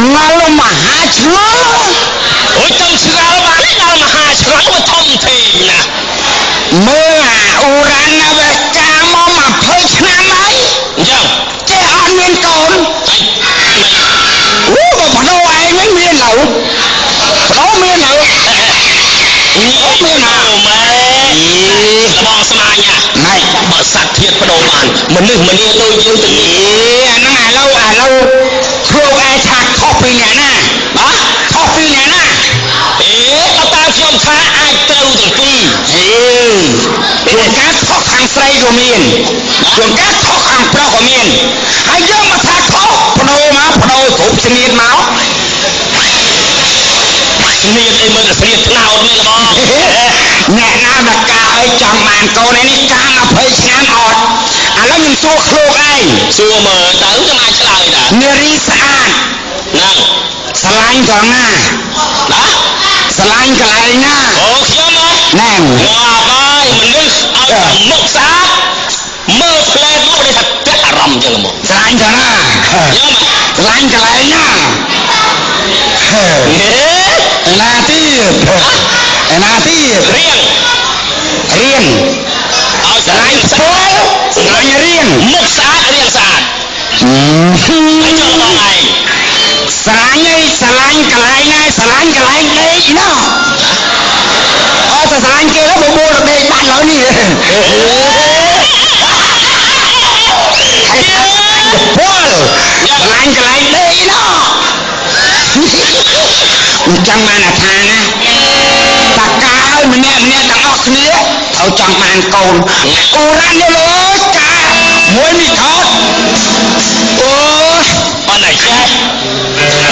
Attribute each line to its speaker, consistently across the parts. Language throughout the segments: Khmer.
Speaker 1: ngalo maha ngalo
Speaker 2: ôi trong ngalo bạn ấy ngalo maha ngalo mà thông thì nè
Speaker 1: mưa uran là về ca mò mà phơi nam ấy
Speaker 2: chăng
Speaker 1: che on miên cồn mà đâu ai mấy miên lẩu đâu miên lẩu
Speaker 2: miên nào mà bong sama nha
Speaker 1: này
Speaker 2: bờ sạt thiệt bắt đầu bàn mình đi đôi dương từng
Speaker 1: nó lâu kêu ai thạc coffee nè nè đó coffee nè nè
Speaker 2: ta chọn khá ai trâu từng pi
Speaker 1: chuồng cá thóc hàng say của miền chuồng cá thóc hàng pro của miền hay dương mà thạc thóc pro cục sinh nhiệt máu
Speaker 2: sinh nhiệt đây mới là sinh nhiệt nào mới là bong
Speaker 1: nhẹ nào là cá ơi chọn màn câu này đi cá mà phơi ngán ọtแล้วยังสู้ครูไอ้
Speaker 2: xua mờ tớ cho mai trả lời đã
Speaker 1: เนรีสะอาด
Speaker 2: นั่ง
Speaker 1: สลายก่อนหน้า
Speaker 2: đó
Speaker 1: สลายกันไรหน้า
Speaker 2: ồ khiếm á
Speaker 1: แน่ง
Speaker 2: ngọa vai mìnhนึกเอาหมกซาเมื่อเพลงลูกได้ทัดเตะรำจังละหมด
Speaker 1: สลายก่อนหน้า
Speaker 2: เยอะมั้ย
Speaker 1: สลายกันไรหน้านาทีนาที
Speaker 2: เรียง
Speaker 1: เรียน
Speaker 2: เอาส
Speaker 1: ส
Speaker 2: ลา
Speaker 1: ลาย ย
Speaker 2: ส
Speaker 1: โป้
Speaker 2: ลาย
Speaker 1: สลายเรียน
Speaker 2: หมกซาเรียงสะอาดไอ้เจ้าละไง
Speaker 1: สลายไงสลายกันไรไงสลายกันไรเด็กเนาะแต่สลายเกล้แล้วโบเด็กบ้านเรานี่ไอ้โป้สลายกันไรเด็กเนาะจังมาหน้าทางนะปากกาเอ้ยมันเนี่ยดังออกเนื้อเขาจังมานโกนอูรันเนี่ยเลยกามวยมีทอดโอ้ย
Speaker 2: อันไหนแค่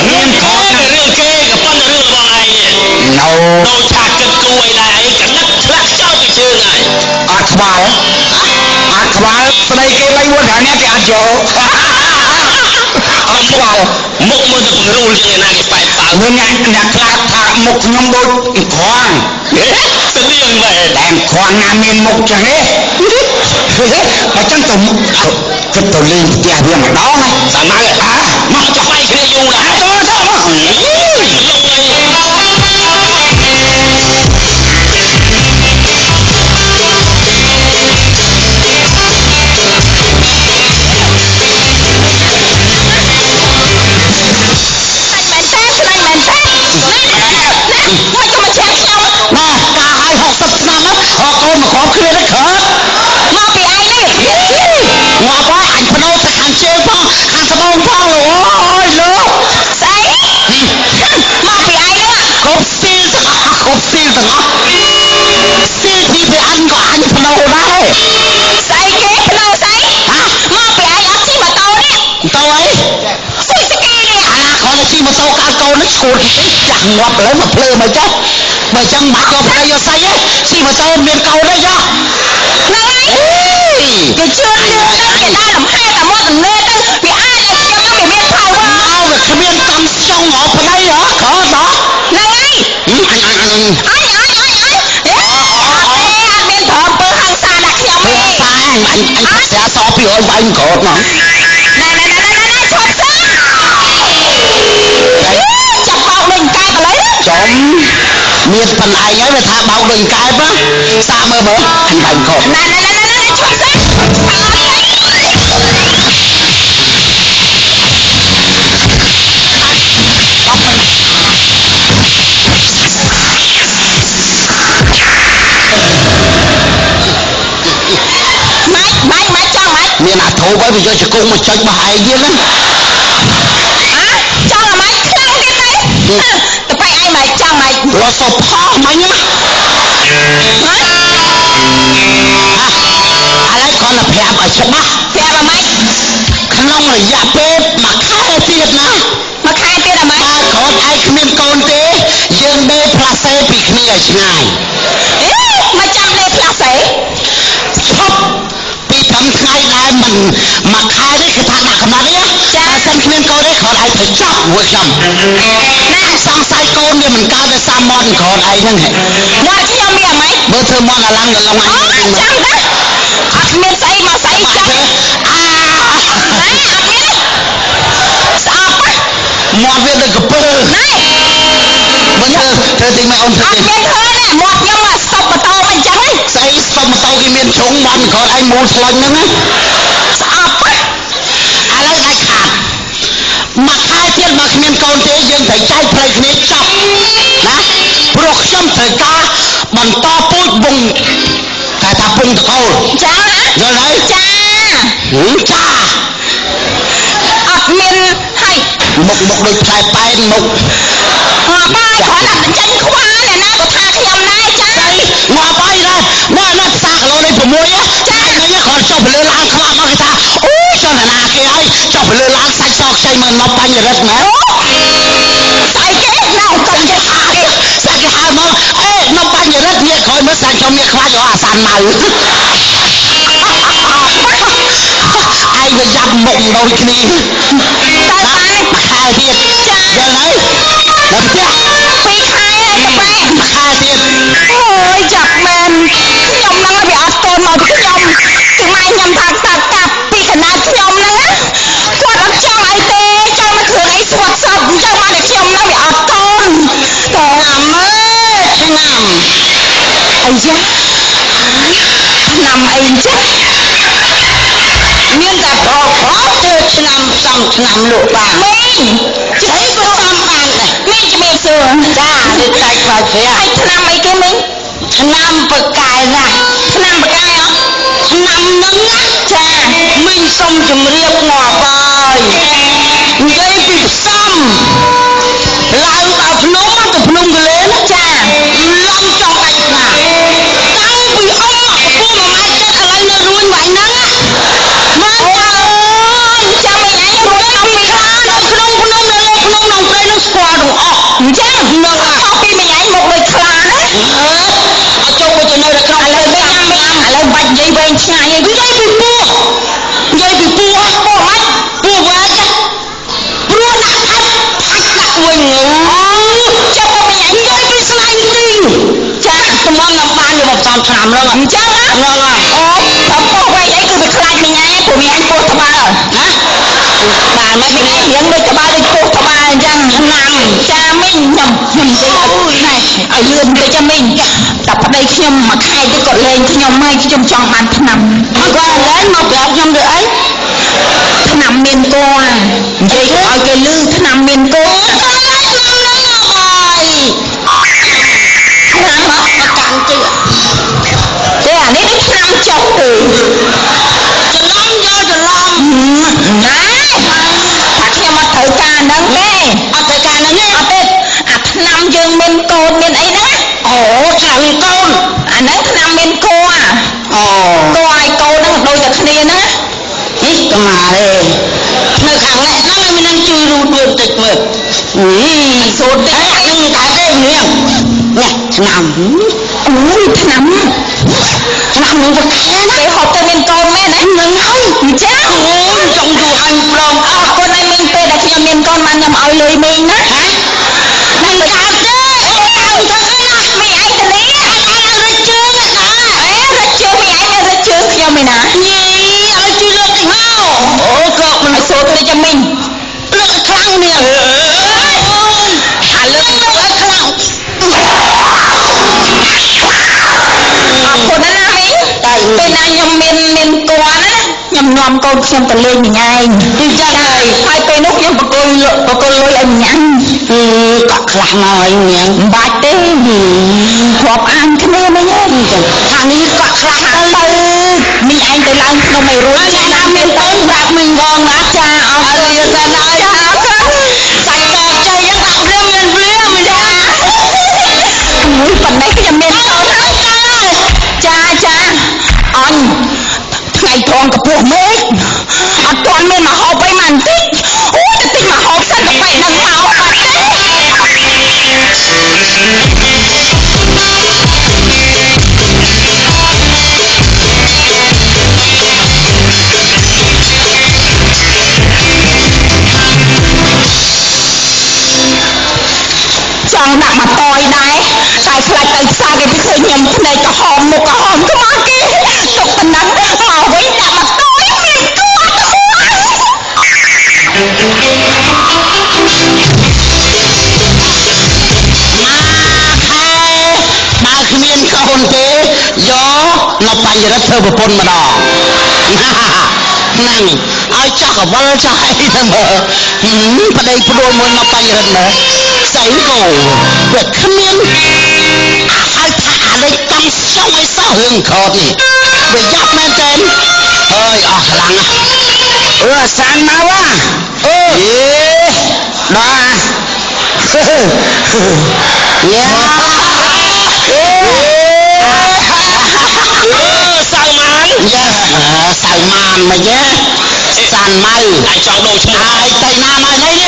Speaker 2: เรื่องขอเรื่องเก้กับปั้นเรื่องว่าไงเนี่ย
Speaker 1: เรา
Speaker 2: โดนฉากกันกล้วยได้กันนักทลักเจ้าไปชื่อไง
Speaker 1: อาขบาลสไลเกลัยวันนี้ที่อาโจอาขบาล
Speaker 2: มุกมันจะเป็นรูเลยนะไอ้ไปเปล่า
Speaker 1: เมื่อไงนักลาถามุกยมบุตรควาง
Speaker 2: เสลียงเลย
Speaker 1: แดงควางนามินมุกจังเลยไปจังตุ่มก็ตัวลิงเตี้ยเบี้ยมาดองไง
Speaker 2: สามารถมาจะไปแค่ยุ่งละ
Speaker 1: ตัวเท่ามั้ง
Speaker 2: ลงเลย
Speaker 1: น่ากาให้60ឆ្នាំណាហកូនមកគ្រប់គ្នាទៅខើមកពីឯងនេះងាប់ហើយអញភ្នោទៅខាងជើងផងខាងត្បូងផងលោកអើយលោកស្អីមកពីឯងនេះគ្រប់ស៊ីលទាំងអស់ស៊ីលពីពីអញក៏អញភ្នោដែរស្អីគេភ្នោស្អីមកពីឯងអត់ជិះម៉ូតូនេះម៉ូតូអីស្អីស្គីនេះអាណាគាត់ជិះម៉ូតូកាកូននេះឈួតចាស់ងាប់លើមកភ្លើមកចុះបើចឹងមកក៏ប្រយោស្អីហ៎ស៊ីម៉ូតូមានកោនទេចុះហ្នឹងហើយគេជឿនលឿនទៅគេដើរលំហែតែមកទំនេរទៅវាអាចឲ្យខ្ញុំនឹងមាន power មកវាគ្មានកំចុងអត់ប្តីហ៎ខតហ្នឹងហើយអញអត់មានប្រពើហង្សាដាក់ខ្ញុំទេសាអញស្រាស200វាយក្រោតមកណែឈប់សិនចាប់បោកដូចកែបឥឡូវចំមានប៉ុណ្ណឯងហើយវាថាបោកដូចកែបសាមើលអញបាញ់ក្រោតណែឈប់សិនម៉េចចង់ម៉េចមានអាធូបហើយវាយកជង្គង់មកចុចបោះឯងទៀតណាចង់អាម៉េចខ្លាំងទៀតទៅទៅបែកឯងម៉េចចង់ម៉េចរត់សុបផោះមិញណាឥឡូវគ្រាន់តែប្រាប់ឲ្យច្បាស់ប្រាប់អាម៉េចក្នុងរយៈពេល1ខែទៀតណា1ខែទៀតអាម៉េចបើក្រោយឯងគ្មានកូនទេយើងដេផ្លាសេពីគ្នាឲ្យឆ្ងាយមកចាំដេផ្លាសេឈប់ពី5ថ្ងៃដែរមិន1ខែនេះគឺថាដាក់កំណត់ទេចាតែសិនគ្មានកូនទេក្រោយឯងត្រូវចាប់មួយខ្ញុំណាសង្ស័យកូនវាមិនកើតដោយសារមាត់ក្រោយឯងហ្នឹងមាត់ខ្ញុំមានអាម៉េចបើធ្វើមាត់អាឡើងកន្លងឯងចាំទៅអត់មានស្អីមកស្អីចាំអត់មានស្អប់ មាត់វាដូចកពើណែបើធ្វើទីមកអូនធ្វើទីអត់មានធ្វើណាមាត់ខ្ញុំស្តុបម៉ូតូមិនអញ្ចឹងស្អីស្តុបម៉ូតូគេមានជ្រុងមាត់ក្រោយឯងមូលឆ្លុញហ្នឹងណាស្អប់ឥឡូវដាច់ខាតមកខែទៀតមកគ្មានកូនទេយើងត្រូវចែកផ្លូវគ្នាចប់ណាព្រោះខ្ញុំត្រូវការបន្តពូជវងតែថាពងតកូលចាយល់ហើយចាចាអត់មានហើយមុខដូចផ្លែប៉ែនមុខបាយគ្រាន់តែបញ្ចេញខ្វល់អ្នកណាក៏ថាខ្ញុំដែរចាងាប់ហើយណាផ្សារគីឡូនេះ6ចានេះគាត់ចុះទៅលើឡានខ្លាប់មកគេថាអូចុះណាគេហើយចុះទៅលើឡានសាច់សខ្ចីមកនៅបញ្ញរិទ្ធណាស្អីគេនៅកុំចេះថាគេសាច់គេហៅមកអេនៅបញ្ញរិទ្ធនេះក្រោយមើលសាច់ខ្ញុំនេះខ្លាចអាសានម៉ៅឯងវាយ៉ាប់មុខដូចគ្នាតែមួយខែទៀតចាយល់ហើយដល់ផ្ទះ2ខែហើយតបែមួយខែទៀតអូយចាប់មែនខ្ញុំហ្នឹងវាអត់កូនមកពីខ្ញុំគឺម៉ែខ្ញុំថាកាប់ពីកណាខ្ញុំហ្នឹងគាត់អត់ចង់អីទេចង់មកគ្រឿងអីស្វត់សពអញ្ចឹងមកតែខ្ញុំហ្នឹងវាអត់កូនតើមើលឆ្នាំអីយ៉ាឆ្នាំអីចឹងមានតែប្រទៅឆ្នាំសំឆ្នាំលោកបានមីងជ័យក៏សំបានដែរមីងជំរាបសួរចានេះតែខ្លាចព្រះហើយឆ្នាំអីគេមីងឆ្នាំបកាយណាឆ្នាំបកាយអត់ឆ្នាំនឹងចាមីងសុំជំរាបងាប់ហើយនិយាយពីផ្សំឡើងដល់ភ្នំទៅភ្នំកលែនចាឡំចង់ដាច់ណាតាំងពីអ៊ំមកពូ1ម៉ែត្រចិត្តឥឡូវនៅរួញវាយហ្នឹងមើលចាំមីងឯងរួចអំពីខាងក្នុងភ្នំនៅលើភ្នំក្នុងព្រៃនឹងស្គាល់ទាំងអស់អញ្ចឹងនឹងអស់ពីមីងឯងមកដូចខ្លាណាអត់ចូលទៅនៅក្នុងឥឡូវមីងឥឡូវបាច់និយាយវែងឆ្ងាយឯងនិយាយពីពូមិនពូវ៉ាចាព្រោះដាក់ផាច់ដាក់វិញចាប់មីងឯងនិយាយពីស្លាញ់ទីចាតំងនឹងបានយកមកសំឆ្នាំហ្នឹងអញ្ចឹងណាអូតែពោះវែងអីគឺវាខ្លាចមីងឯងព្រោះមីងឯងពោះត្បាល់ណាបាទមិនមីងឯងរៀងដូចត្បាល់ដូចពោះត្បាល់អញ្ចឹងឆ្នាំចាមីងខ្ញុំនិយាយអូយណែឲ្យលឿនបន្តិចមីងតែប្តីខ្ញុំមួយខែទៅគាត់លេងខ្ញុំហើយខ្ញុំចង់បានឆ្នាំគាត់លេងមកប្រាប់ខ្ញុំទៅអីឆ្នាំមានគោនិយាយឲ្យគេលឺឆ្នាំមានគោឆ្នាំមកកាន់ទៀតទេអានេះឆ្នាំចុកទេច្រឡំយកច្រឡំណាថាខ្ញុំអត់ត្រូវការហ្នឹងទេអត់ត្រូវការហ្នឹងទេអត់ទេអាឆ្នាំយើងមានកូនមានអីហ្នឹងអូឆ្នាំមានកូនអាហ្នឹងឆ្នាំមានគោអូគោឲ្យកូនហ្នឹងដូចតែគ្នាណានេះកម្មាទេនៅខាងនេះហ្នឹងឲ្យមានជួយរូតវាបន្តិចមើលសូត្រតិចហ្នឹងតែទេនេះនេះឆ្នាំអូយឆ្នាំនឹងប្រកែណាគេហត់ទៅមានកូនមែនណានឹងហើយអញ្ចឹងអូយចង់យូរហើយប្រងអរគុណឲ្យមីងពេលដែលខ្ញុំមានកូនបានខ្ញុំឲ្យលុយមីងណាហ្នឹងកើតទេអញ្ចឹងណាមីងឯងទៅនេះឯងរត់ជើងណារត់ជើងមីងឯងមានរត់ជើងខ្ញុំឯណាញីឲ្យជួយលើកតិចមកអូក៏មិនសូត្រតិចមីងលើកខ្លាំងនេះអាលើកឲ្យខ្លាំងអរគុណណាមីងតែពេលណាខ្ញុំមានគួរណាខ្ញុំនាំកូនខ្ញុំទៅលេងមីងឯងអញ្ចឹងហើយពេលនោះខ្ញុំបកគលលុយឲ្យមីងឯងក៏ខ្លះមកឲ្យមីងមិនបាច់ទេរាប់អានគ្នាមីងឯងចឹងថានេះក៏ខ្លះទៅមីងឯងទៅឡើងក្នុងឲ្យរួចណាមានទៅប្រាប់មីងបងណាចាអរគុណសិនហើយចាអរគុណសាច់កកចៃយ៉ាងដាក់ព្រាមមានព្រាមមីងចាមួយប៉ុណ្ណេះខ្ញុំមានកូនហើយចាអញថ្ងៃត្រង់កពស់មេឃអត់ទាន់មានមហោបអីមកបន្តិចអូយតែតិចមហោបសិនទៅបែកនឹងមកបាត់ទេចង់ដាក់មកតយដែរតែខ្លាចទៅផ្សារគេទៅឃើញខ្ញុំភ្នែកក្រហមមុខក្រហមខ្មៅគេទុកប៉ុណ្ណឹងមកវិញដាក់មកតយមានគួរ ញ្ញរិទ្ធធ្វើប្រពន្ធម្ដងហ្នឹងឲ្យចាស់កវលចាស់អីទៅមើលប្តីព្រួយមួយមកបញ្ញរិទ្ធមើលស្អីក៏វាគ្មានឲ្យថាអាលេចកំសងឲ្យសោះរឿងខតនេះវាយ៉ាប់មែនតើអើយអស់ខ្លាំងសានមកវ៉ាអឺដល់យ៉ា
Speaker 2: សៅម៉ាន
Speaker 1: យ៉ាសៅម៉ានមកយ៉ាសានម៉ៅ
Speaker 2: ឯងចង់ដូរឈ្មោះ
Speaker 1: ឯងទៅណាមកនេះ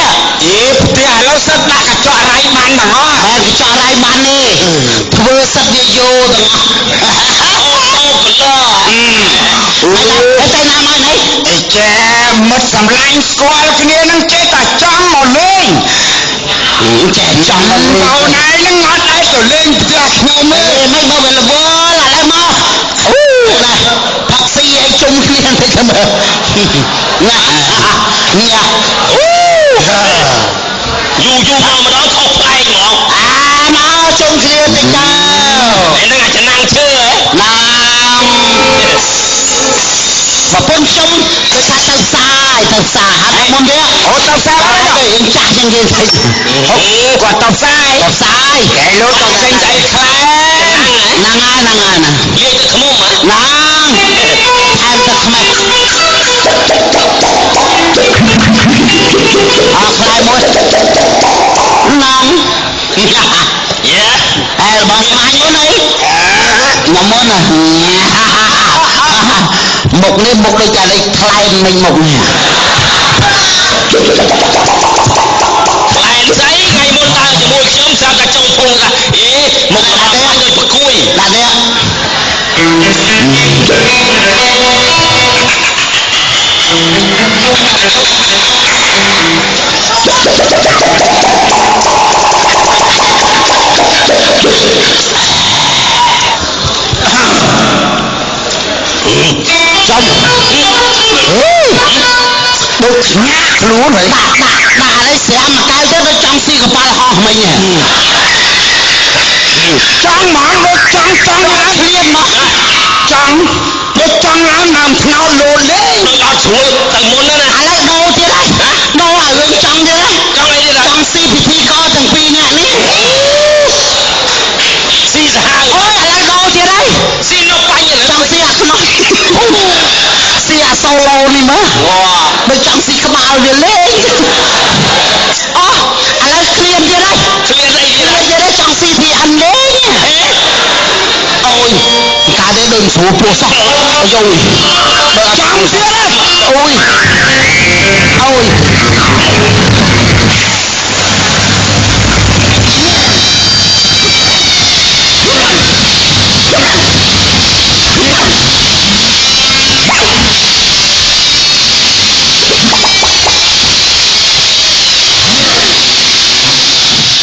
Speaker 2: ផ្ទះឥឡូវសិតដាក់កញ្ចក់រៃម៉ាន់ទាំងអស់
Speaker 1: ហើយកញ្ចក់រៃម៉ាន់នេះធ្វើសិតវាយោទាំងអស់
Speaker 2: អូកឡ
Speaker 1: ទៅណាមកនេះ
Speaker 2: ចេមិត្តសម្លាញ់ស្គាល់គ្នានឹងចេះតែចង់មកលេង
Speaker 1: ចេះចង់មកលេង
Speaker 2: អូនឯងនឹងអត់ឯងទៅលេងផ្ទះខ្ញុំទេ
Speaker 1: មិនមកវាលវល់ឥឡូវមកអូណាផាក់ស៊ីឲ្យជុំគ្នាទៅទៅមើលញ៉ាអូ
Speaker 2: យូមកម្ដងខុសប្លែកហ្មង
Speaker 1: មកជុំគ្នាទៅចោ
Speaker 2: ឯនឹងអាចណាំងឈើហ៎
Speaker 1: ណាំប្រពន្ធខ្ញុំគឺថាទៅផ្សារហើយមុននេះ
Speaker 2: អូទៅផ្សារហើយ
Speaker 1: យើងចាស់ជាងគេទៅ
Speaker 2: គាត់ទៅផ្សារគេលោកទៅចេញស្អីខ្លែ
Speaker 1: ហ្នឹងហើយ
Speaker 2: លាយទឹកខ្មុំហ៎
Speaker 1: ហ្នឹងថែមទឹកខ្មេះអស់ខ្លែមួយហ្នឹង
Speaker 2: យ៉ា
Speaker 1: អើបងស្មាញ់មុនអីខ្ញុំមុនណាមុខនេះមុខដូចតែលេខថ្លែងមិញមុខនេះ
Speaker 2: ថ្លែងស្អីថ្ងៃមុនដើរជាមួយខ្ញុំស្រាប់តែចុងភុងថាមុខរបស់ខ្ញុំដូចប្រគួយ
Speaker 1: ដាក់នេះចំដូចញាក់ខ្លួនហើយដាក់ឲ្យស្រាំមកកៅទៅដូចចង់ស៊ីកប៉ាល់ហោះមិញ
Speaker 2: ចង់ហ្មងដូចចង់ឡើង
Speaker 1: ឃ្លានមក
Speaker 2: ចង់ដូចចង់ឡើងតាមថ្នោតលោលេងដូចអត់ស្រួលទៅមុនណា
Speaker 1: ឥឡូវដូរទៀតហើយដូរឲ្យរឿងចង់ទៀតហើយ
Speaker 2: ចង់អីទៀត
Speaker 1: ចង់ស៊ីពិធីកទាំងពីរនាក់នេះ
Speaker 2: ស៊ីសាហាវ
Speaker 1: អូយឥឡូវដូរទៀតហើយ
Speaker 2: ស៊ីនៅបាញ់
Speaker 1: ចង់ស៊ីអាខ្នោះស៊ីអាសូឡូនេះមើលដូចចង់ស៊ីក្បាលវាលេងអូឥឡូវឃ្លានទៀតហើយ
Speaker 2: ឃ្លានអី
Speaker 1: ទៀតចង់ស៊ីពីអានលេងអូយកាលនេះដូចស្រួលពោះសោះយោយ
Speaker 2: ចង់ទៀត
Speaker 1: អូយ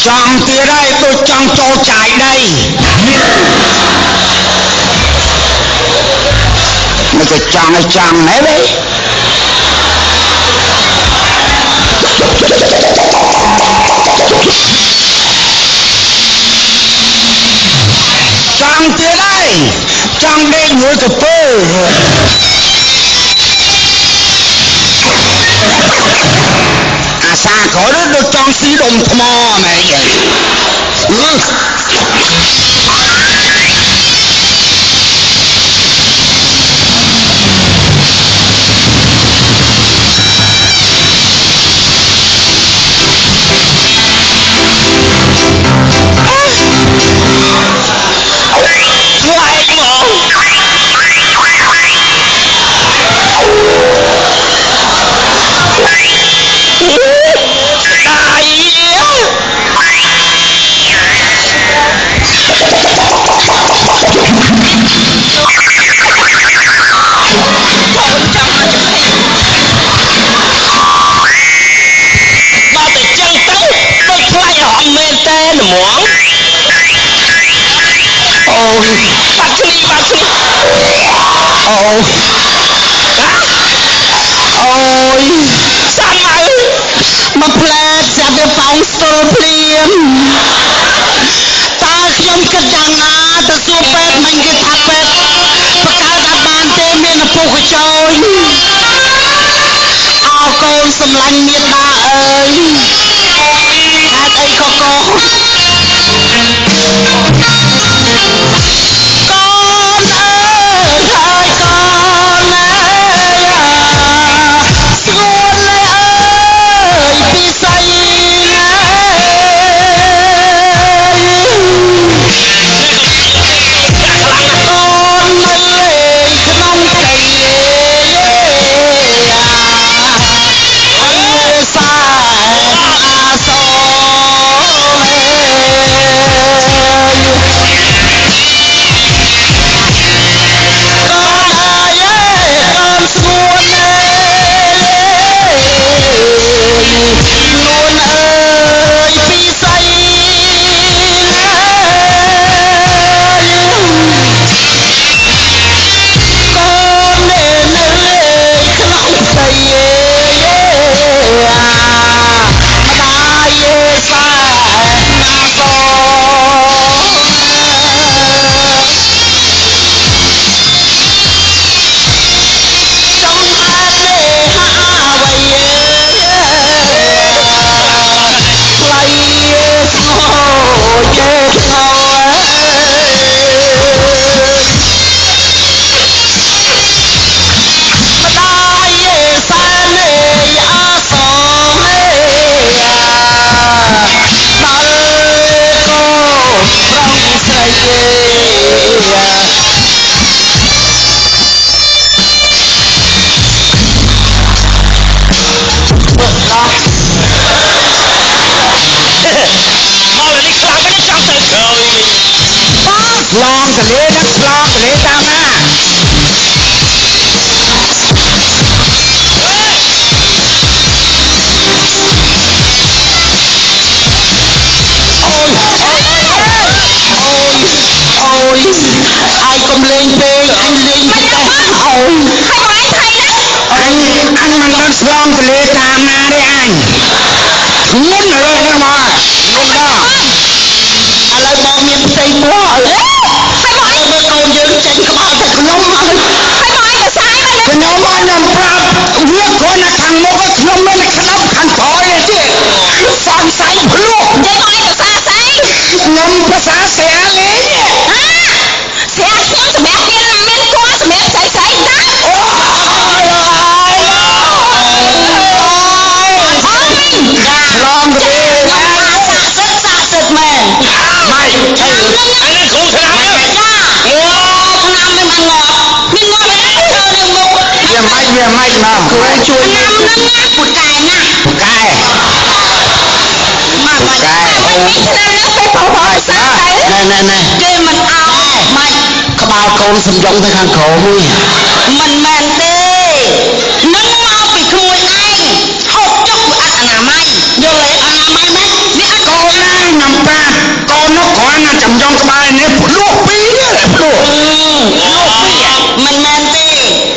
Speaker 2: ចង់ទៀតហើយដូចចង់ចូលចាយដី
Speaker 1: មិនក៏ចង់ឲ្យចង់ដែរទេ
Speaker 2: ចង់ទៀតហើយចង់ដេកមួយទៅពើ
Speaker 1: អាសាក៏ដូចចង់ស៊ីដុំថ្មណែអូយសាន់មកផ្លែស្រាប់វាប៉ោងស្ទល់ភ្លាមតើខ្ញុំគិតយ៉ាងណាទៅសួរពេទ្យមិញគេថាពេទ្យបកកើត ញងុនលើនេះមកងុនណាឥឡូវបងមានផ្ទៃពោះហើយមកមើលកូនយើងចេញក្បាលតែខ្ញុំហើយបងឯងក៏សាយមកខ្ញុំមកខ្ញុំប្រាប់វាគាត់នៅខាងមុខខ្ញុំនៅក្តាប់ខាងក្រោយទេសង្ស័យភ្លុកនិយាយបងឯងក៏សាស្អីខ្ញុំភាសាស្រាលេងស្រាខ្ញុំសម្រាប់មានគួរសម្រាប់ស្អីតាអូឡងទៅសាក់សិតមែនម៉ៃអានេះគ្រូឆ្នាំចាអូឆ្នាំមិនបានងាប់មានងាប់ហើយធ្វើនៅមុខវាម៉ៃមកគ្រូជួយឆ្នាំហ្នឹងពូកែណាពូកែមកឆ្នាំហ្នឹងទៅប្រហែលសាទៅណែគេមិនអោម៉ៃក្បាលកូនសំយងទៅខាងក្រោមនេះមិនមែនទេនឹងមកពីក្មួយឯងហូបចុកវាអត់អនាម័យយល់ទេអនាម័យម៉េចនេះអត់កូនណាខ្ញុំប្រាប់កូននោះគ្រាន់តែចំយងក្បាលនេះភ្លុកពីរទេភ្លុកមិនមែនទេ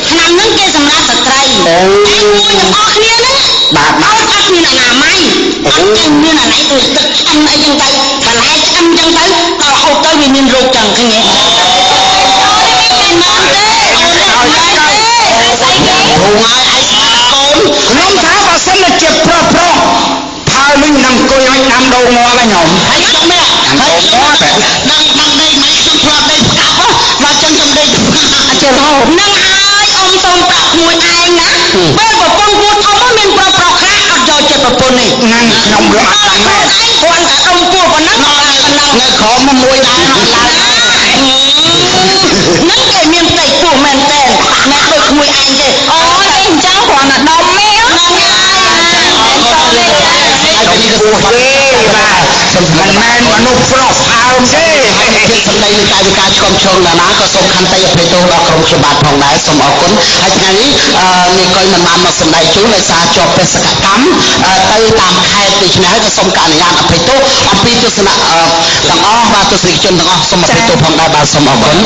Speaker 1: ឆ្នាំហ្នឹងគេសម្រាប់ស្ត្រីឯងមួយទាំងអស់គ្នាហ្នឹងបាទអត់មានអនាម័យអត់ចេះមានអាណៃដូចទឹកឆ្អឹងអីចឹងទៅបន្លែឆ្អឹងចឹងទៅដល់ហូបទៅវាមានរោគចឹងឃើញទេមិនមែនទេអូនមិនមែនទេស្អីគេព្រោះហើយឯងស្មាតកូនខ្ញុំថាបើសិនជាប្រុសផើវិញនឹងអង្គុយឲ្យដាំដូងងាប់ហើយខ្ញុំហើយខ្ញុំមែនហើយខ្ញុំដាំដីមិនខ្ញុំផ្លាត់ដីផ្កាប់មកចឹងខ្ញុំដីចេះរហូតនឹងហើយអ៊ំសូមប្រាប់មួយឯងណាបើប្រពន្ធពួតធំមានប្រុសខ្លះអត់យកចិត្តប្រពន្ធនេះហ្នឹងខ្ញុំវាអត់ដឹងដែរគាត់តែអ៊ំពួតប៉ុណ្ណឹងនៅក្រោមមួយដែរអត់ឡើយនឹងគេមានផ្ទៃពោះមែនតើអ្នកដូចក្មួយឯងទេអូយអញ្ចឹងគ្រាន់តែដុំមែនហ្នឹងហើយពីពោះទេបាទមិនមែនមនុស្សប្រុសអើមទេជាសម្ដីនៃកាយវិការឆ្កំឆ្គងណាក៏សូមខន្តីអភ័យទោសដល់ក្រុមខ្ញុំបាទផងដែរសូមអរគុណហើយថ្ងៃនេះនេះក៏មិនបានមកសម្ដែងជូនដោយសារជាប់បេសកកម្មទៅតាមខេត្តដូច្នេះហើយក៏សូមអនុញ្ញាតអភ័យទោសអំពីទស្សនៈទាំងអស់បាទទស្សនិកជនទាំងអស់សូមអភ័យទោសផងដែរបាទសូមអរគុណ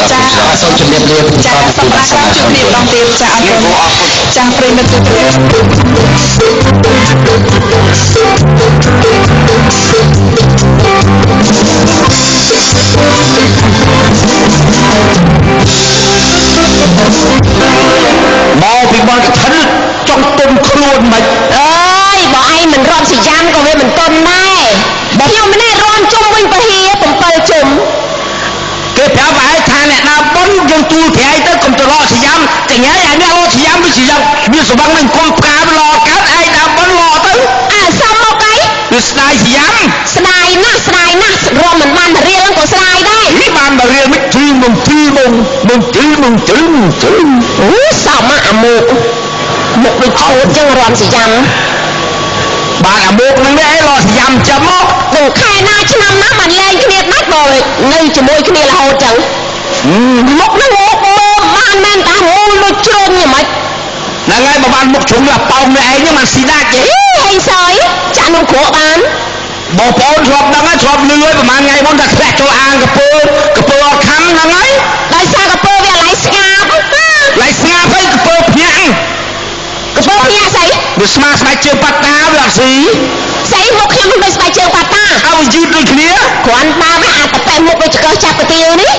Speaker 1: សូមជម្រាបលាពីតទៅបាទសូមជួបគ្នាម្ដងទៀតចាអរគុណចាប្រិយមិត្តទូទាំងមកពីបងកឋិនចង់ទុំខ្លួនមិនអើយបើឯងមិនរត់សយ៉ាំក៏វាមិនទុំដែរបើខ្ញុំម្នាក់រំជុំវិញពហិ7ជុំគេប្រាប់ឯងថាអ្នកដើមបុណ្យយើងទូលប្រែទៅកុំទៅរកសយ៉ាំកញ្ញាឯងអ្នករកសយ៉ាំវាសយ៉ាំវាស្វឹងនឹងគុំផ្កាវារកកើតឯងដើមបុណ្យរកទៅអើសុំមកអីវាស្ដាយសយ៉ាំស្ដាយណាស់រំមិនបានរៀលក៏ស្ដាយដែរនេះបានមករៀលមិនទីមកអូសមអាមុខដូចឈូតចឹងរំសយ៉ាំបានអាមុខហ្នឹងឯងរកសយ៉ាំចាំមកនឹងខែណាឆ្នាំណាបានលែងគ្នាដាច់បើនៅជាមួយគ្នារហូតចឹងមុខហ្នឹងបានមែនតាមូលដូចជ្រុំយ៉ាងម៉េចហ្នឹងហើយបើបានមុខជ្រុំឡាប៉ោងនេះឯងហ្នឹងបានស៊ីដាច់ទេហេសើយចាក់នំគ្រក់បានបងប្អូនធ្លាប់ដឹងហើយធ្លាប់លឺហើយប្រហែលថ្ងៃមុនថាធ្លាក់ចូលអាងកពើអត់ខំហ្នឹងហើយដោយសារកពើវាឡៃស្ងាប់ហើយកពើភ្ញាក់ស្អីវាស្មាស្បែកជើងប៉ាតាវាអត់ស៊ីស្អីមុខខ្ញុំដូចស្បែកជើងប៉ាតាឲ្យយឺតដូចគ្នាគ្រាន់បើអាតតែមុខដូចចកចាប់កាទៀវនេះ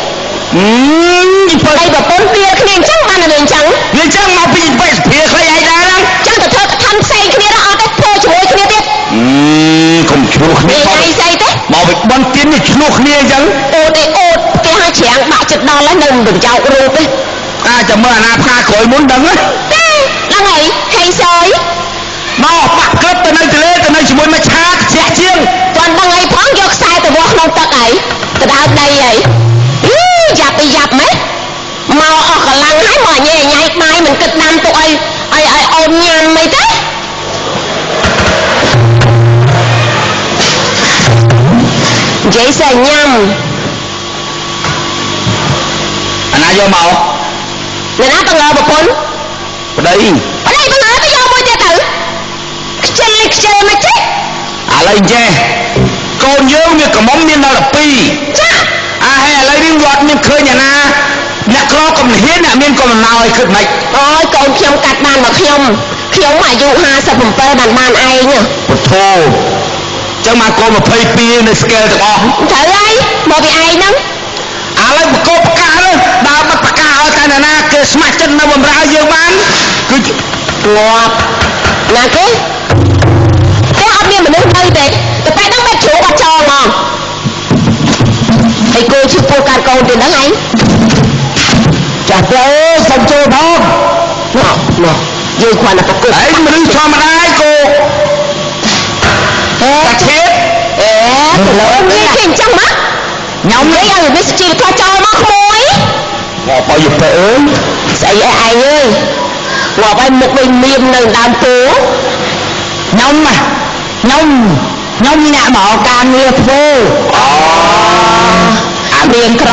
Speaker 1: ព្រៃប្រពន្ធវាគ្នាអញ្ចឹងបានតែអញ្ចឹងវាអញ្ចឹងមកពីបេសភាខ្លីឯងដែរហ្នឹងអញ្ចឹងទៅធ្វើកថាផ្សេងគ្នាដល់អត់ទេធ្វើជាមួយគ្នាទៀតកុំឆ្លោះគ្នាមកស្អីទេមកពីបនទៀននេះឆ្លោះគ្នាអញ្ចឹងអូតគេឲ្យច្រាំងបាក់ចិត្តដល់ហើយនៅមិនចោករូបទេអាចមើលអាណាផ្កាក្រោយមុនដឹងទេហ្នឹងហើយហេសើយមកបាក់ក្រឹបទៅនៅទលេទៅនៅជាមួយមួយឆាខ្ជះជាងគាត់ដឹងអីផងយកខ្សែទៅវាស់ក្នុងទឹកអីទៅដើរដីអីយ៉ាប់ម៉េចមកអស់កម្លាំងហើយមកញ៉ៃបាយមិនគិតដាំទុកឲ្យអូនញ៉ាំអីទេនិយាយសេះញ៉ាំអាណាយកមកអ្នកណាបង្ើប្រពន្ធប្តីបង្ើទៅយកមួយទៀតទៅខ្ជិលមកចេះឥឡូវចេះកូនយើងវាកំមុំមានដល់12ចាហើយឥឡូវនេះវត្តមានឃើញអាណាអ្នកក្រកំលៀនអ្នកមានកំណោយគិតមិនអូយកូនខ្ញុំកាត់បានមកខ្ញុំ
Speaker 3: ខ្ញុំអាយុ57បានឯង
Speaker 1: ពុទ្ធោចឹងមកកូន22នៅស្កេលទាំងអស់
Speaker 3: ត្រូវហើយមកពីឯងហ្នឹង
Speaker 1: ឥឡូវបកបកាសដើរបិទបកាសឲ្យតែណាគេស្ម័គ្រចិត្តនៅបំរើយើងបានគឺ
Speaker 3: ងាប់ណាគេតែអត់មានមនុស្សនៅទេតែពេលហ្នឹងមិនជ្រូកអត់ចោលហ្មងហើយគូឈឺពោះកាត់កូនទៀតហ្នឹងឯង
Speaker 1: ចាស់ទៅសុំចូលផង
Speaker 3: មកយើងគ្រាន់តែប្រកួត
Speaker 1: ឯងមនុស្សធម្មតាឯងគូ
Speaker 3: តាឈេតទៅលើនេះគេអញ្ចឹងមកខ្ញុំនិយាយឲ្យវាសុជីវធម៌ចោលមកក្មួយ
Speaker 1: ងាប់ឲ្យទៅអើយ
Speaker 3: ស្អីឯងអើយងាប់ឲ្យមុខវិញមាននៅដើមពូ
Speaker 1: ខ្ញុំអ្នកមកការងារធ្វើ
Speaker 3: អាមានក្រ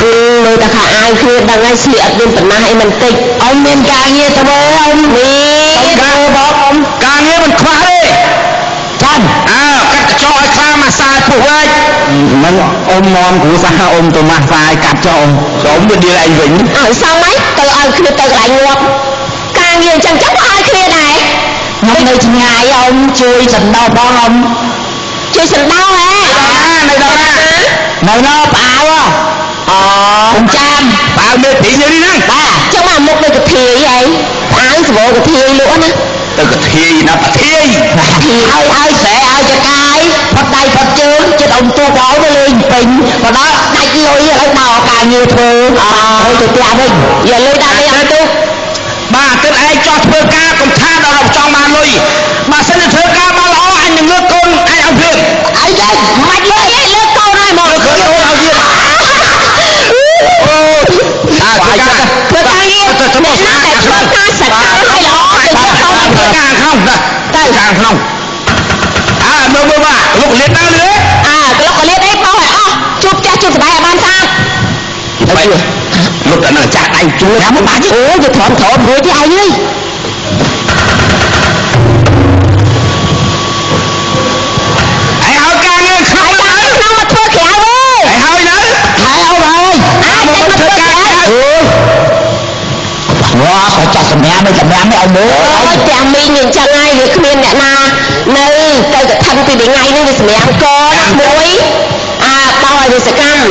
Speaker 3: គឺលើតែខាអាយគ្នាដឹងហើយស្លៀកអត់មានបណ្ណាអីមិនតិច
Speaker 1: អ៊ំមានការងារធ្វើអ៊ំ
Speaker 3: នេះ
Speaker 1: បងការងារមិនខ្វះទេ
Speaker 3: ចាន់
Speaker 1: កាត់កញ្ចក់ឲ្យខ្លាម៉ាសាយពុះវិញមិនអ៊ំមមគ្រូសាអ៊ំទៅម៉ាសាយកាត់ចោលអ៊ំវាដៀលឯងវិញ
Speaker 3: ឲ្យសមហីទៅឲ្យគ្នាទៅកន្លែងងាប់ការងារអញ្ចឹងចឹងក៏ឲ្យគ្នាដែរ
Speaker 1: ខ្ញុំនៅឆ្ងាយអ៊ំជួយសណ្ដោបងអ៊ំ
Speaker 3: ជួយសណ្ដោហ៎
Speaker 1: នៅដល់ផ្អើ
Speaker 3: អូចាំ
Speaker 1: ផ្អើមេទីនេះហ្នឹង
Speaker 3: បាទចឹងមកមុខដូចកធាយហីផ្អើសវកធាយលក់ណា
Speaker 1: ទៅកធាយណាប្រធាយ
Speaker 3: ឲ្យស្រែឲ្យចកាយផុតដៃផុតជើងចិត្តអ៊ំទូកោទៅលេងពេញបើដល់ដាច់លុយឲ្យដល់ការងារធ្វើហើយទៅផ្ទះវិញយកលុយដាក់លេងអ៊ំទូ
Speaker 1: បាទទើបឯងចោះធ្វើការកុំថាដល់ចង់បានលុយបើសិនជាធ្វើការបានល្អអញនឹងលើកកូនឯងឲ្យព្រៀង
Speaker 3: អីទេមិនលើកឯងលើកកូនឲ្យមក
Speaker 1: លើកកូនឲ្យទៀតធ្វើការងារ
Speaker 3: ទៅអ្នកណាដែលធ្វើការសកម្មឲ្យល្អទៅ
Speaker 1: ធ្វើការក្នុងទៅការក្នុងមើលបាទលោកលៀនដល់លឿ
Speaker 3: ក្លុកកលៀនអីបោះឲ្យអស់ជួបផ្ទះជួបស្បែកឲ្យបានស្អាត
Speaker 1: ទៅលុតអានឹងចាស់ដៃជួយ
Speaker 3: ណាមកបាច់អូយធំរួចទេឯងអើយ
Speaker 1: ឯងឲ្យការងារក្នុង
Speaker 3: មកធ្វើក្រៅអើយ
Speaker 1: ឯងហើយនៅ
Speaker 3: ហើយអើយ
Speaker 1: អាចមកធ្វើការអូវ៉ាក៏ចាស់សម្រាប់មិនសម្រាប់មិនឲ្យមើល
Speaker 3: អូយទាំងមីងអញ្ចឹងហើយវាគ្មានអ្នកណានៅទៅកឋិនពីថ្ងៃនេះវាសម្រាប់កមួយបោះឲ្យវាសកម្ម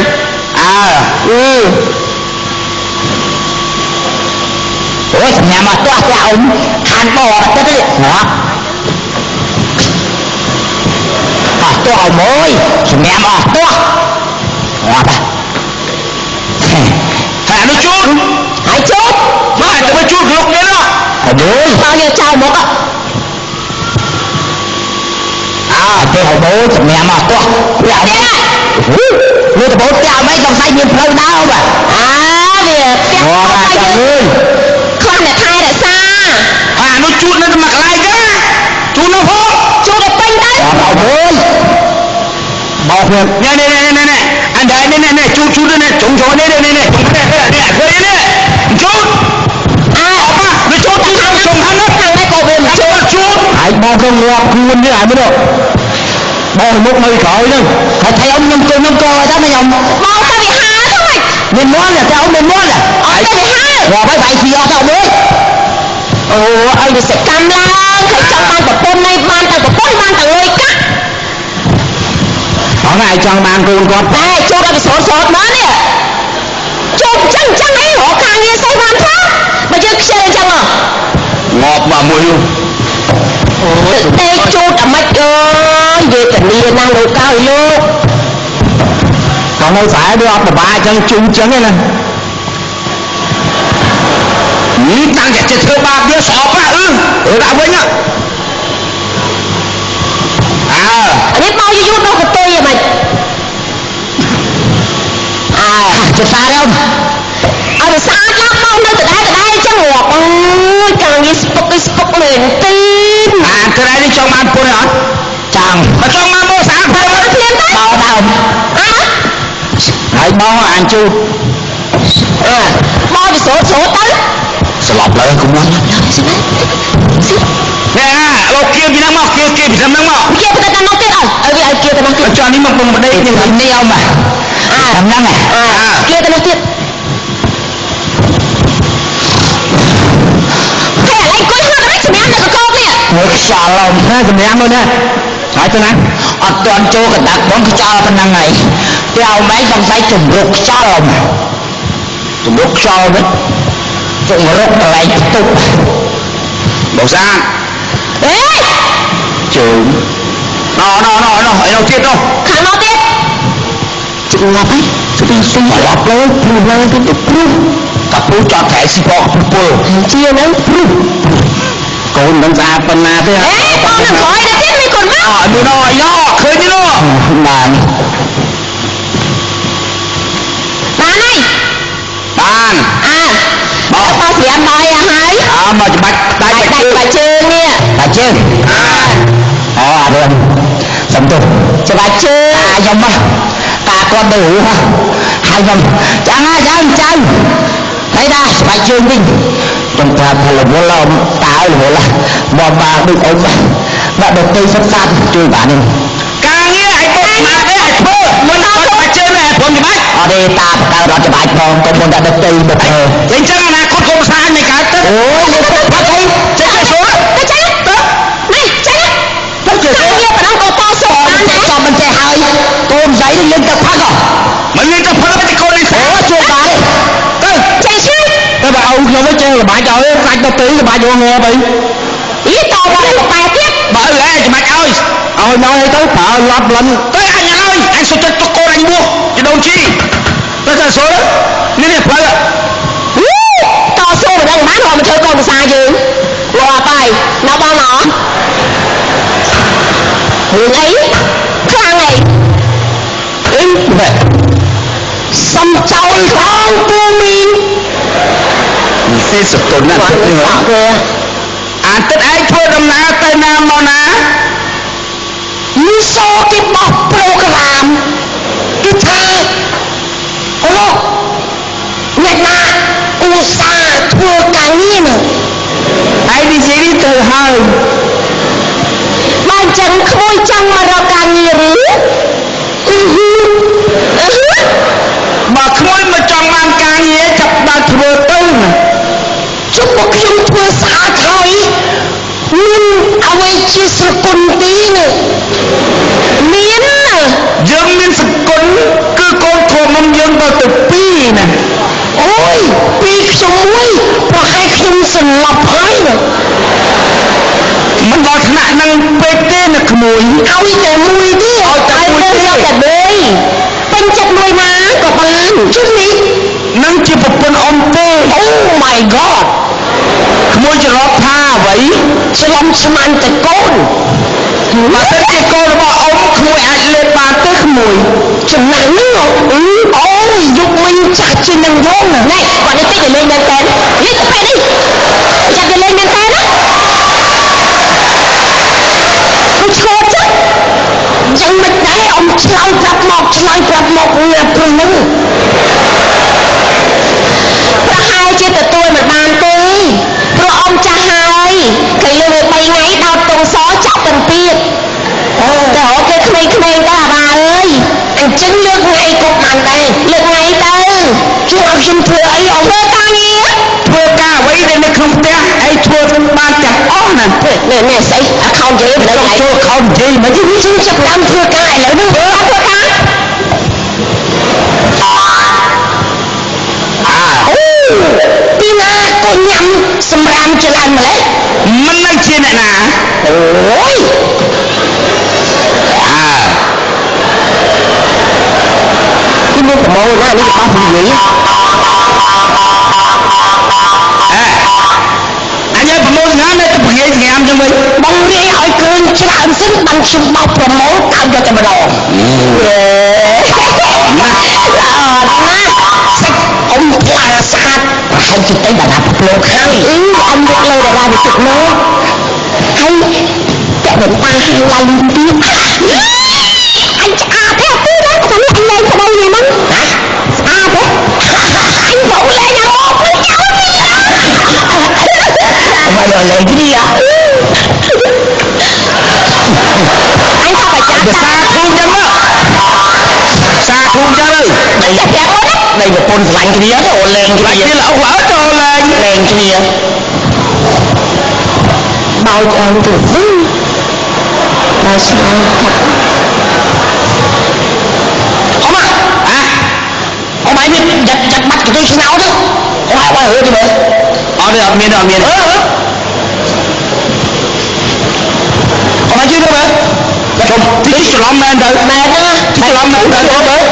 Speaker 1: អូយសម្រាប់មកទាស់តែអ៊ំខានបរទៅទេងាប់អស់ទាស់អ៊ំអើយសម្រាប់អស់ទាស់ងាប់ហើយអនុជូន
Speaker 3: ហើយជូន
Speaker 1: មកទៅជូនលោកនេះណាអើយ
Speaker 3: មកយកចោលមក
Speaker 1: ទៅអបោសម្រាប់មកទាស់វានេះនេះទៅបោផ្ទះអីសង្ស័យមានផ្លូវដើរបាទ
Speaker 3: វាផ្ទះរបស់យើងខ្លះអ្នកថែរក្សា
Speaker 1: អានោះជូតនៅមួយកន្លែងទេជូតនៅផង
Speaker 3: ជូតឲ្យពេញទៅ
Speaker 1: អើយមកនេះអណ្ដែនេះជូតនេះចុងចូលនេះឃើញនេះជូតវាជូតខាងចុងខាងនោះ
Speaker 3: ខាងនេះក៏វាមិនជូត
Speaker 1: ហើយបងក៏ងាប់ខ្លួននេះហើយមើលបងមុខនៅក្រោយហ្នឹងហើយថៃអ៊ំខ្ញុំខ្ញុំក៏ឲ្យតែខ្ញុំ
Speaker 3: បងទៅវិហារទៅ
Speaker 1: មានមាន់តែអ៊ំមានមាន់
Speaker 3: អត់ទៅវិហារ
Speaker 1: ងាប់ហើយបាយស៊ីអស់ទៅមើល
Speaker 3: អូឲ្យវាសកម្មឡើងហើយចង់បានប្រពន្ធនេះបានតែប្រពន្ធបានតែលុយកាក់
Speaker 1: បងឯងចង់បានកូនគាត់
Speaker 3: តែចូលដល់វាស្រោតមកនេះចូលចឹងអីរកការងារស្អីបានផងបើយើងខ្ជិលចឹង
Speaker 1: ងាប់មកមួយនោះ
Speaker 3: អូយតែជូតអាម៉េចអើយវេទនាណាស់លោកកៅលោក
Speaker 1: បងនៅស្រែវាអត់ពិបាកចឹងជូតចឹងណានេះតាំងតែចិត្តធ្វើបាបវាស្អប់ដាក់វិញ
Speaker 3: នេះមកយូរនោះក៏ទុយហ្មង
Speaker 1: ជាសារអ៊ំ
Speaker 3: ឲ្យវាស្អាតឡើងមកនៅដដែលអញ្ចឹងងាប់អូយការងារស្ពុកមែនទី
Speaker 1: ក្រែនេះចង់បានពុនអត់ចង់បើចង់បានមកស្អាតពុន
Speaker 3: ភ្លាមទៅ
Speaker 1: បោដើមហើយបងអានជូ
Speaker 3: បោវាស្រោតទៅ
Speaker 1: ស្លាប់លើគុំមកលោកគៀពីហ្នឹងមកគៀពីហ្នឹងមក
Speaker 3: គៀទៅដល់នោះទៀតឲ្យវាឲ្យគៀទៅនោះទៀត
Speaker 1: ចុះនេះមកពុំម្ដេចនេះនេះអ៊ំហ្នឹង
Speaker 3: គៀទៅនោះទៀត
Speaker 1: ខ្យល់ឡំណាសម្រាប់មកណាហើយទៅណាអត់ទាន់ចូលកណ្ដាប់បងខ្យល់ប៉ុណ្ណឹងហើយតែឲ្យម៉េចសង្ស័យជំរុកខ្យល់ឡំជំរុកខ្យល់វិញជំរុកកន្លែងផ្ទុកបងសាអេជើងណ៎ឯនោះទៀតនោះខាងនោះទៀតជុំឡាប់ហើយស្ទីស៊ីឡាប់លើព្រោះឡើងទៅព្រោះកាពូចតត្រែស៊ីបកពុលជាហ្នឹងព្រោះកូនមិនស្អាតប៉ុណ្ណាទេអេកូននឹងក្រោយទៅទៀតមានកូនមកអត់នោះយោឃើញទេនោះបានហើយបានបងស្រាប់បាយហើយមកច្បាច់ដាច់ជើងនេះដាច់ជើងអត់សំទោសច្បាច់ជើងខ្ញុំមកតាគាត់ទៅហើយខ្ញុំចាំហើយដែរច្បាច់ជើងវិញខ្ញុំប្រាប់ផលវល់អមតើរវល់មកបាទដូចអ៊ំបាទដតីសិក្សាជួយបាននេះការងារឲ្យពុកមកទេឲ្យធ្វើមិនគាត់ច្បាច់ជើងទេខ្ញុំច្បាច់អត់ទេតាបកកើតរត់ច្បាច់ផងកុំមិនដាក់ដតីមកទេអញ្ចឹងអនាគតកុំស្អាតមិនកើតទៅអូយបាត់អីចេះសួរទៅចេះទៅនេះចេះទៅចេះការងារប៉ុណ្ណឹងក៏តស៊ូបានដែរចាំមិនចេះហើយកូនស្រីនេះលេងទៅផឹកមិនលេងទៅផឹកតែកូននេះអូជួយបានទៅចេះឆ្ងាយតែបើឲ្យខ្ញុំចេះល្បាច់ឲ្យសាច់ទៅទីល្បាច់ងងាប់អីអីតបមកតែទៀតបើអើច្បាច់ឲ្យមកឲ្យទៅប្រើឡាប់លិនទៅអញឲ្យអញសុខចិត្តទុកកូនអញបួសជាដូនជីទៅទៅសូលនេះផ្លូវតស៊ូមិនដឹងបានរកមកធ្វើកូនភាសាយើងលោអត់ហើយនៅបងណោះរឿងអីខ្លាំងអីសំចោលផងពូមីងនេះសតុនណាស់ទៅអាទិត្យឯងធ្វើដំណើរទៅណាមកណានេះសគេបោះប្រូក្រាមគេថាអូអ្នកណាឧស្សាហ៍ធ្វើការងារនេះឯងនិយាយនេះទៅហើយបើអញ្ចឹងក្មួយចង់មករកការងារឬបើក្មួយមិនចង់បានការងារចាប់ដើរធ្វើទៅជុំមកខ្ញុំធ្វើស្អាតហើយមានអ្វីជាស្រគុណទីនេះមានយើងមានស្រគុណគឺកូនធំមុំយើងទៅពីរណាអូយពីរខ្ញុំមួយប្រហែលខ្ញុំសន្លប់ហើយមិនដល់ថ្នាក់នឹងពេកទេណាក្មួយឲ្យតែមួយទេឲ្យតែមួយទេតែបីពេញចិត្តមួយណាក៏បានជិះនេះនឹងជាប្រពន្ធអ៊ំទេអូ my god ក្មួយច្រឡំថាអ្វីច្រឡំស្មានតែកូនបើទៅជាកូនរបស់អ៊ំក្មួយអាចលេបបានទេក្មួយចំណែកនេះអូយយុគមិញចាស់ជាងនឹងយងណានេះគាត់នេះតិចទៅលេងមែនតើនេះទៅពេលនេះចាស់ទៅលេងមែនតើណាខ្ញុំឈរចឹងយ៉ាងមិនដែរអ៊ំឆ្លើយប្រាប់មកងាព្រឹងហ្នឹងប្រហែលជាទទួលមិនបានទេព្រោះអ៊ំចាស់ហើយគេលើក3ថ្ងៃដោតទងសចាក់ទាំងទៀតអូតែរកគេក្មេងៗទៅអាបាអើយអញ្ចឹងលើកថ្ងៃក៏បានដែរលើកថ្ងៃទៅជួយឲ្យខ្ញុំធ្វើអីអ៊ំធ្វើការងារធ្វើការអ្វីដែលនៅក្នុងផ្ទះអីធ្វើបានទាំងអស់ណានេះស្អី account និយាយមិនដឹងចូល account និយាយមិនយើងចាប់ដើមធ្វើការឥឡូវនេះធ្វើការពីណាក៏ញ៉ាំសម្រាមចល័តម្លេះមិននៅជាអ្នកណាអូយពីមានប្រមូលណានេះបោះពីនេះអញប្រមូលណានៅទៅព្រាយស្ងាមចឹងវិញបងរាយឲ្យគ្រឿងច្រើនសិនបានខ្ញុំបោះប្រមូលតាមយកតែម្ដងណាសាច់អ៊ំខ្លាស្អាតប្រហែលជាទៅតារាផ្លោហើយអ៊ំយកលើតារាទៅទឹកនោះហើយតែមិនតាហើយឡាលីនទៀតអញស្អាតទេពីណាខ្ញុំអញលេងប្តីនេះហ្នឹងស្អាតទេអញបោលេងអត់ពីចោលនេះអមយកលេងនេះអញថាបច្ចាសាធុំចឹងមកសាធុំចឹងទៅតែប្រាប់អូននៃប្រពន្ធស្រឡាញ់គ្នាអូលេងគ្នាល្អល្អទៅលេងគ្នាបោចអើទៅ
Speaker 3: ta sao
Speaker 1: không ông mày biết giật bắt của tôi thế nào chứ không ai qua hứa đi vậy được miền ông mày chưa đâu vậy không tí cho lắm men đâu
Speaker 3: mẹ đó
Speaker 1: cho lắm men đâu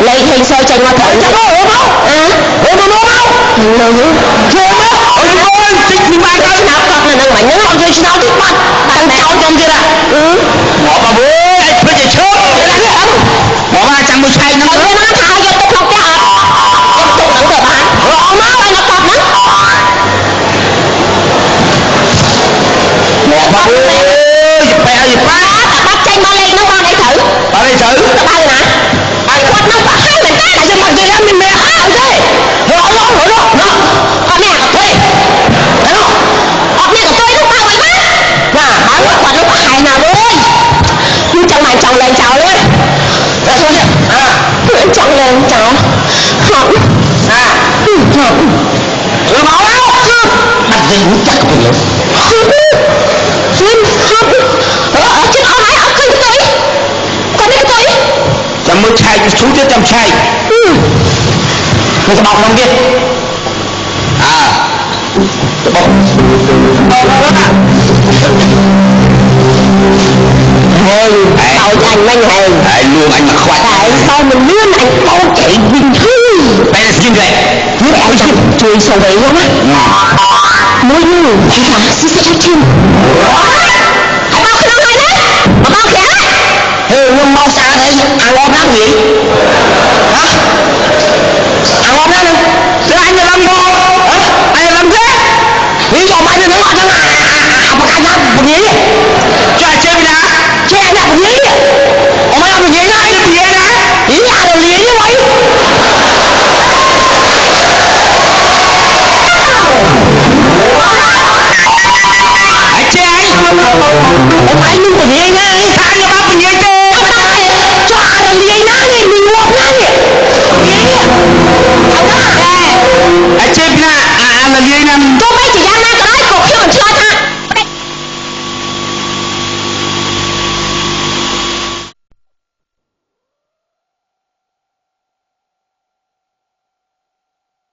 Speaker 3: lấy hình sơ tranh qua thử
Speaker 1: chắc nó ổn không chưa đó ôi tích mình mai coi
Speaker 3: nào con là nâng mày nhớ con chơi sao thì bắt
Speaker 1: thằng cháu trong kia là bỏ bà bố anh phải chạy trước bỏ ba chẳng một chai nó
Speaker 3: thao cho tôi không cái em tụi nắng rồi bạn rõ máu anh nó cọp nắng
Speaker 1: bỏ bà bố gì ba
Speaker 3: bắt tranh ba lên nó qua đây thử
Speaker 1: ba đây thử
Speaker 3: nó ba nè quạt nó phải hai mình cái là cho mặt chơi ra mình mẹ hao thế rồi nó con mẹ của tôi thấy không con mẹ của tôi nó bao vậy má bán quạt nó phải hai nào ơi nhưng chẳng mày chồng lên chào luôn rồi thôi nhá chồng lên chào không
Speaker 1: rồi máu đặt gì cũng chắc của mình
Speaker 3: ở trên ông ấy ông khơi tôi còn đây tôi
Speaker 1: chẳng mới chai cho xuống chết trong chai người ta bọc không biết bọc
Speaker 3: tao cho anh manh hèn
Speaker 1: luôn anh mặc khoai
Speaker 3: tại sao mình lươn anh con chạy bình thường
Speaker 1: đây là xin vậy
Speaker 3: nhưng mà anh chui sâu vậy không á môi như chị thả xí xí chân chân anh bao cái nào hay đấy mà bao kìa
Speaker 1: nhưng mau xa đấy ăn ngon lắm gì